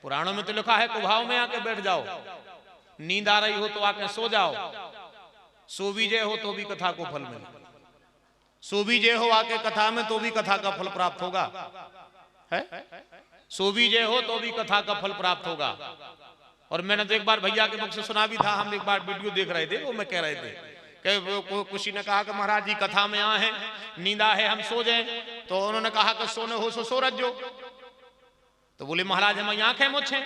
पुराणों में तो लिखा है कुभाव में आके बैठ जाओ, नींद आ रही हो तो आके सो जाओ, सो भी जय हो तो भी कथा को फल मिले, सो भी जय हो आके कथा में तो भी कथा का फल प्राप्त होगा, है सो भी जय हो तो भी कथा का फल प्राप्त होगा। और मैंने तो एक बार भैया के मुख से सुना भी था, हम एक बार वीडियो देख रहे थे, वो मैं कह रहे थे कि किसी ने कहा कि महाराज जी कथा में आए हैं, नींदा है हम सो जाएं, तो उन्होंने कहा कि सोने हो सो रज्जो। तो बोले महाराज हमारी आंखें मुछ हैं,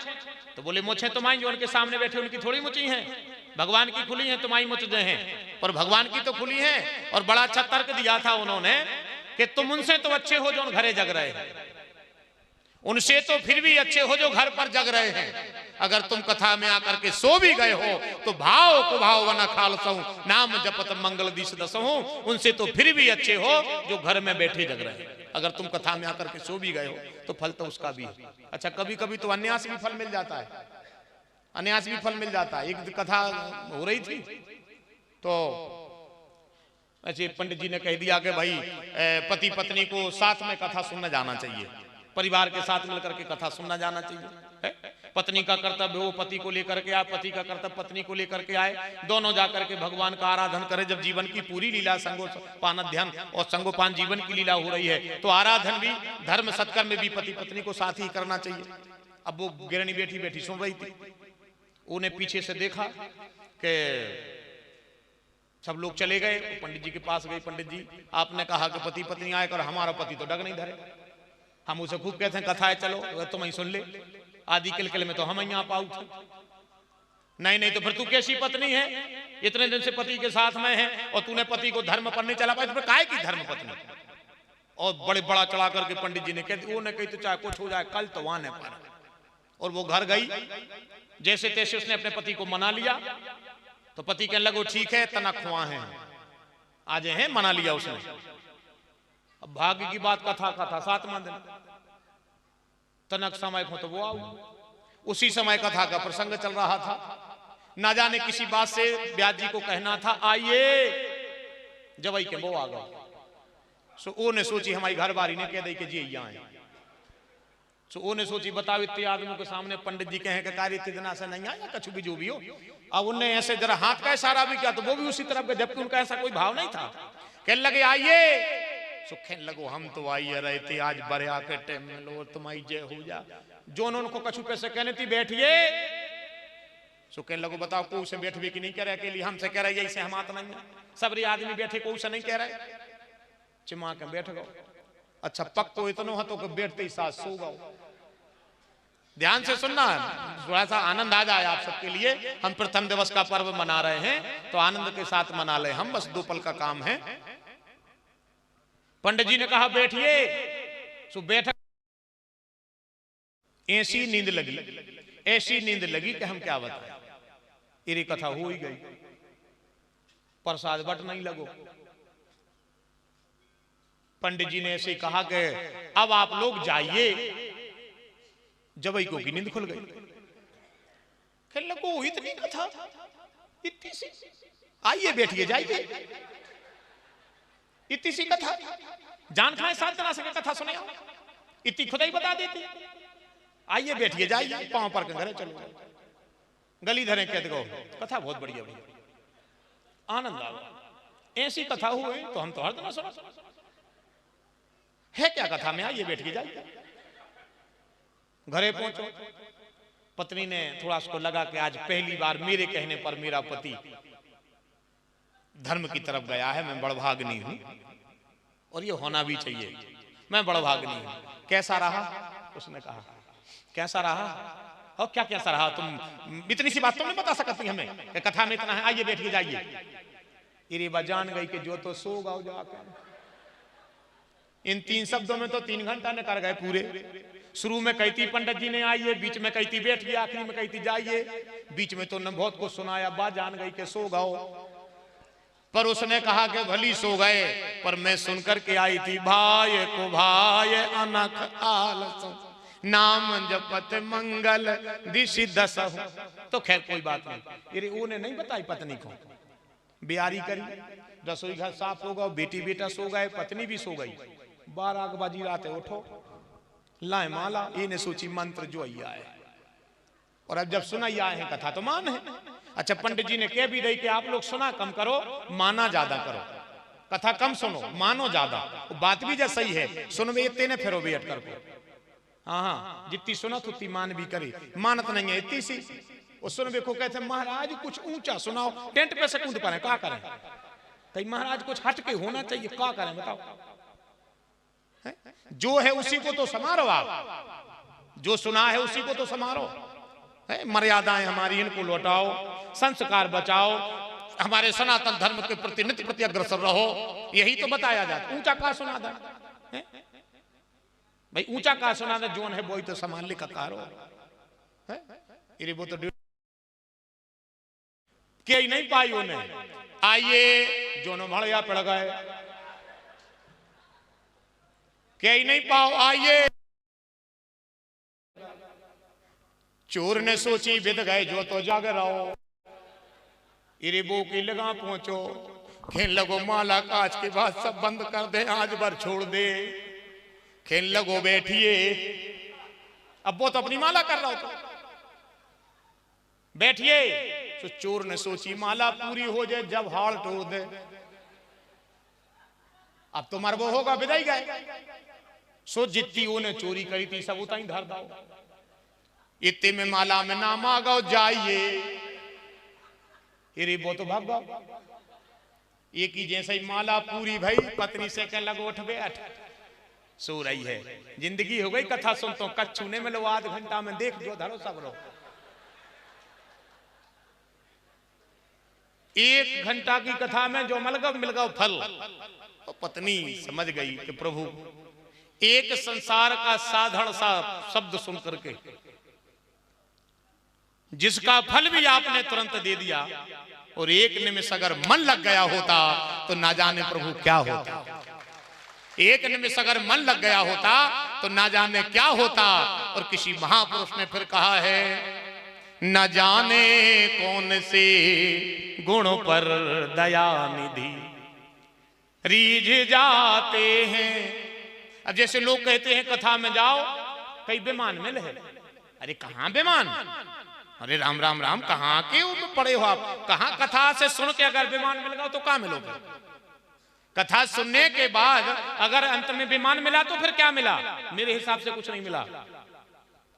तो बोले मुछ है तुम्हारी, जो उनके सामने बैठे उनकी थोड़ी मुची हैं, भगवान की खुली हैं, तुम्हारी मुच जो हैं, पर भगवान की तो खुली हैं। और बड़ा अच्छा तर्क दिया था उन्होंने कि तुम उनसे तो अच्छे हो जो घरे जग रहे हैं, उनसे तो फिर भी अच्छे हो जो घर पर जग रहे हैं। अगर तुम कथा में आकर के सो भी गए हो तो भाव को भाव वना खालसहूं, नाम जपत मंगल दिश दसहूं, उनसे तो फिर भी अच्छे हो जो घर में बैठे जग रहे हैं। अगर तुम कथा में आकर के सो भी गए हो तो फल तो उसका भी है। अच्छा, कभी कभी तो अन्यास भी फल मिल जाता है, अन्यास भी फल मिल जाता है। एक कथा हो रही थी तो ऐसे पंडित जी ने कह दिया कि भाई पति पत्नी को साथ में कथा सुनने जाना चाहिए, परिवार के साथ मिलकर के कथा सुनना जाना चाहिए। पत्नी का कर्तव्य वो पति को लेकर के आए, पति का कर्तव्य पत्नी को लेकर के आए, दोनों जाकर के भगवान का आराधन करें। जब जीवन की पूरी लीला संगोपान अध्ययन और संगोपान जीवन की लीला हो रही है तो आराधन भी, धर्म सत्कर्म में भी पति पत्नी को साथ ही करना चाहिए। अब वो गिरणी बैठी बैठी सुन रही थी, उन्हें पीछे से देखा कि सब लोग चले गए, पंडित जी के पास गए, पंडित जी आपने कहा कि पति पत्नी आए और हमारा पति तो डग नहीं धरे, हम उसे खूब कहते हैं कथा है चलो तुम ही सुन ले, आदि किलकिल में तो हम यहाँ पाऊ थे। नहीं नहीं तो फिर तू कैसी पत्नी है, इतने दिन से पति के साथ में है और तूने पति को धर्म पर नहीं चला पाया, तो फिर काहे की धर्म पत्नी। और बड़े बड़ा चढ़ा करके पंडित जी ने कह दिया, वो ने कही तो चाहे कुछ हो जाए कल तो वहां पर। और वो घर गई, जैसे तैसे उसने अपने पति को मना लिया, तो पति कहने लगो ठीक है तना खुआ है आज हैं, मना लिया उसने। अब भाग्य की बात, कथा 7वां दिन, तनक समय को तो वो आओ, उसी समय कथा का प्रसंग चल रहा था। ना जाने किसी बात से ब्याज जी को कहना था आइए, जब वही के वो आ गए। सो ओ ने सोची हमारी घर बारी ने कह दी कि जी यहाँ है। सो ओ ने सोची बताओ इतने आदमियों के सामने पंडित जी कहे कार्य इतने दिना से नहीं आया, कछु भी जो भी हो। अब उनने ऐसे जरा हाथ का इशारा भी किया तो वो भी उसी तरफ गए, जबकि उनका ऐसा कोई भाव नहीं था। कहने लगे आइए, सुखे लगो हम तो आइए रहे थे आज बड़े आके टेम में लो तुम्हारी जय हो जा। जो उनको कछु पैसे कहने थी बैठिए, सुखे लगो बताओ को से बैठवे की नहीं कह रहे, अकेली हमसे कह रहे ऐसे हम आता नहीं, सबरी आदमी बैठे को से नहीं कह रहे, चिमा के बैठ गो। अच्छा पक्को इतना है तो बैठते ही साथ सो गो। ध्यान से सुनना, थोड़ा सा आनंद आ जाए आप सबके लिए। हम प्रथम दिवस का पर्व मना रहे हैं तो आनंद के साथ मना ले हम, बस 2 पल का काम है। पंडित जी ने कहा बैठिए, सो बैठक ऐसी नींद लगी, ऐसी नींद लगी कि हम क्या बताएं। इरी कथा हो ही गई, प्रसाद बट नहीं लगो। पंडित जी ने ऐसे कहा कि अब आप लोग जाइए, जबई को की नींद खुल गई। खेल लगो इतनी कथा, इतनी सी, आइए बैठिए जाइए, इतनी सी कथा, जान खाए 7 जना से कथा सुने, इतनी खुदा ही बता देती। आइए बैठिए जाइए, पांव पर के घरे चलो, गली धरे कह दो कथा बहुत बढ़िया भैया, आनंद आ गया। ऐसी कथा हुई तो हम तो हर दिन सुना है, क्या कथा में, आइए बैठिए जाइए। घरे पहुंचो, पत्नी ने थोड़ा उसको लगा कि आज पहली बार मेरे कहने पर मेरा पति धर्म की तरफ गया है, मैं बड़भाग्नी हूं और ये होना भी चाहिए, मैं बड़भाग्नी हूं। कैसा रहा, उसने कहा कैसा रहा, और क्या कैसा रहा, तुम इतनी सी बात तुम नहीं बता सकती हमें कि कथा में इतना है, आइए बैठिए जाइए। इरीबा जान गई कि जो तो सो गाओ जाकर। इन 3 शब्दों में तो 3 घंटा ने कर गए पूरे। शुरू में कहती पंडित जी ने आइए, बीच में कहती बैठिए, आखिरी में कहती जाइए, बीच में तो न बहुत कुछ सुनाया। बात जान गई कि सो गाओ, पर उसने कहा कि भली सो गए, पर मैं सुनकर के आई थी भाई को भाई अनख आलस नाम जपत मंगल दिशि दसहु। तो खैर कोई बात नहीं, ये उन्हें नहीं बताई पत्नी को। बियारी करी, रसोई घर साफ हो गया, बेटी बेटा सो गए, पत्नी भी सो गई। 12 बजी रात उठो, लाए माला, इन्हें सोची मंत्र जो आया है, और अब जब सुनाई आए हैं कथा तो मान है। अच्छा, पंडित जी ने कह भी दी कि आप लोग सुना कम करो, माना ज्यादा करो, कथा कम सुनो, मानो ज्यादा। बात भी जैसा ही है, सुन भी इतने ने फिर भी अटकर को। हाँ हाँ, जितनी सुनत उतनी मान भी करे, मानत नहीं है इतनी सी। उस सुन देखो कहते महाराज कुछ ऊंचा सुनाओ, टेंट पे से कूद पड़े, क्या करें? तो महाराज कुछ हट के होना चाहिए, क्या करें बताओ? है? जो है उसी को तो समारो, आप जो सुना है उसी को तो समारो। है मर्यादाएं हमारी, इनको लौटाओ, संस्कार बचाओ, हमारे सनातन धर्म के प्रति नित्य प्रति अग्रसर रहो, यही तो बताया जाता। ऊंचा का सुना था भाई, ऊंचा का सुना था, जोन है वो ही तो संभालने का कारो है। वो तो क्या ही नहीं पाई उन्हें, आइए जो न भड़िया पड़ गए, क्या ही नहीं पाओ, आइए। चोर ने सोची बिद गए जो तो जाग रहो, इरेबो की लगा पहुंचो, खेल लगो माला काज के बाद सब बंद कर दे, आज भर छोड़ दे, खेल लगो बैठिए। अब वो तो अपनी माला कर रहा होता, बैठिए। तो चोर ने सोची माला पूरी हो जाए जब हाल तोड़ दे, अब तो मरबो होगा, विदाई गए। सो जितनी उन्हें चोरी करी थी सब उतना ही धर दो, इतने में माला में नाम आ गो जाइए, अरे वो तो भाग गो। एक ही जैसे ही माला पूरी भाई, पत्नी से कह लगो उठ बैठ, सो रही है। जिंदगी हो गई कथा सुनता हूं, कच्छ छूने में लो आध घंटा में देख जो धरो सब रो। 1 घंटा की कथा में जो मिल गया फल। तो पत्नी समझ गई कि प्रभु एक संसार का साधारण सा शब्द सुन करके जिसका फल भी आपने तुरंत दे दिया, और एक निमिष अगर मन लग गया होता तो ना जाने प्रभु क्या होता। एक निमिष अगर मन लग गया होता तो ना जाने क्या होता। और किसी महापुरुष ने फिर कहा है, न जाने कौन से गुणों पर दया निधि रीझ जाते हैं। अब जैसे लोग कहते हैं कथा में जाओ कई बेमान मिले है, अरे कहां बेमान, अरे राम राम राम, कहां के पड़े हो आप, कहां कथा से सुन के अगर विमान मिल गया तो कहां मिलोगे? कथा सुनने के बाद अगर अंत में विमान मिला तो फिर क्या मिला? मेरे हिसाब से कुछ नहीं मिला।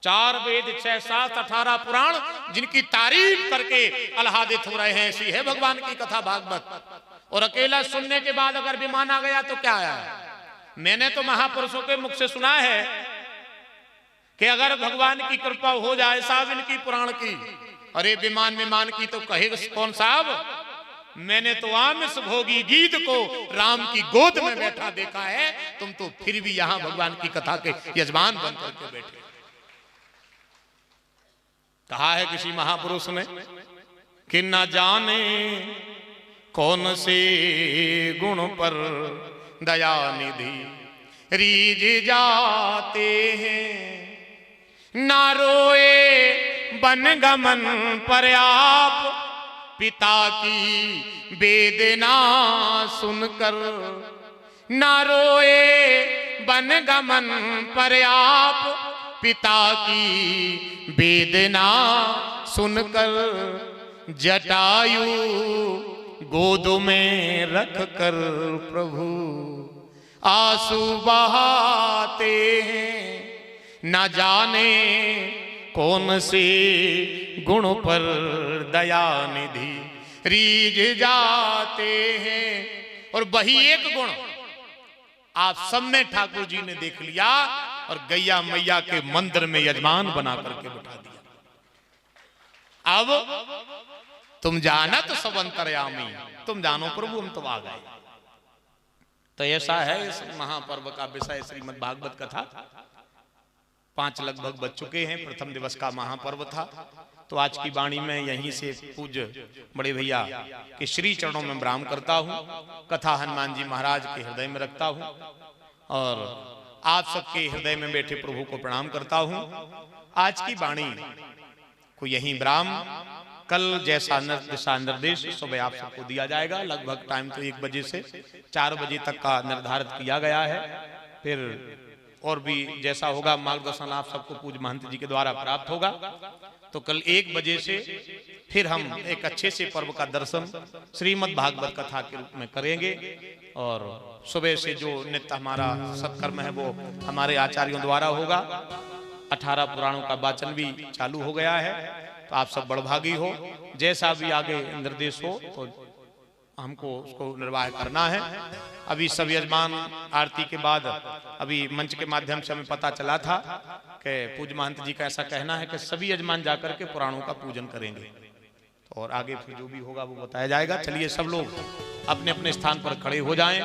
4 वेद 6 7 18 पुराण जिनकी तारीफ करके आह्लादित हो रहे हैं, ऐसी है भगवान की कथा भागवत। और अकेला सुनने के बाद अगर विमान आ गया तो क्या आया? मैंने तो महापुरुषों के मुख से सुना है कि अगर भगवान की कृपा हो जाए साहब इनकी पुराण की, अरे विमान की तो कहे कौन साहब, मैंने तो आमिष भोगी गीत को राम की गोद में बैठा देखा है, तुम तो फिर भी यहां भगवान की कथा के यजमान बन करके बैठे। कहा है किसी महापुरुष ने कि न जाने कौन से गुण पर दया निधि रीझ जाते हैं, ना रोए बन गमन पर आप पिता की वेदना सुनकर, ना रोए बन गमन पर आप पिता की वेदना सुनकर, जटायु गोद में रख कर प्रभु आंसू बहाते हैं, न जाने कौन से गुण पर दया निधि रीझ जाते हैं। और वही एक गुण आप सब ने ठाकुर जी ने देख लिया और गैया मैया के मंदिर में यजमान बना करके बिठा दिया। अब तुम जाना तो सब अंतर्यामी, तुम जानो प्रभु हम तो आ गए। तो ऐसा है इस महापर्व का विषय श्रीमद् भागवत कथा। 5 लगभग बज चुके हैं, प्रथम दिवस का महापर्व था। तो आज की वाणी में यहीं से पूज्य बड़े भैया के श्री चरणों में विराम करता हूँ। कथा हनुमान जी महाराज के हृदय में रखता हूँ और आप सबके हृदय में बैठे प्रभु को प्रणाम करता हूँ। आज की वाणी को यहीं विराम, कल जैसा दिशा निर्देश सुबह आप सबको दिया जाएगा। लगभग टाइम तो 1 बजे से 4 बजे तक का निर्धारित किया गया है। फिर और भी जैसा होगा मार्गदर्शन आप सबको पूज्य महंत जी के द्वारा प्राप्त होगा। तो कल 1 बजे से फिर हम एक अच्छे से पर्व का दर्शन श्रीमद् भागवत कथा के रूप में करेंगे। और सुबह से जो नित्य हमारा सत्कर्म है वो हमारे आचार्यों द्वारा होगा। 18 पुराणों का वाचन भी चालू हो गया है। तो आप सब बड़भागी हो, जैसा भी आगे निर्देश हो तो हमको उसको निर्वाह करना है। अभी सब यजमान आरती के बाद अभी मंच के माध्यम से हमें पता चला था कि पूज्य महंत जी का ऐसा कहना है कि सभी यजमान जाकर के पुराणों का पूजन करेंगे। और आगे फिर जो भी होगा वो बताया जाएगा। चलिए सब लोग अपने अपने स्थान पर खड़े हो जाएं।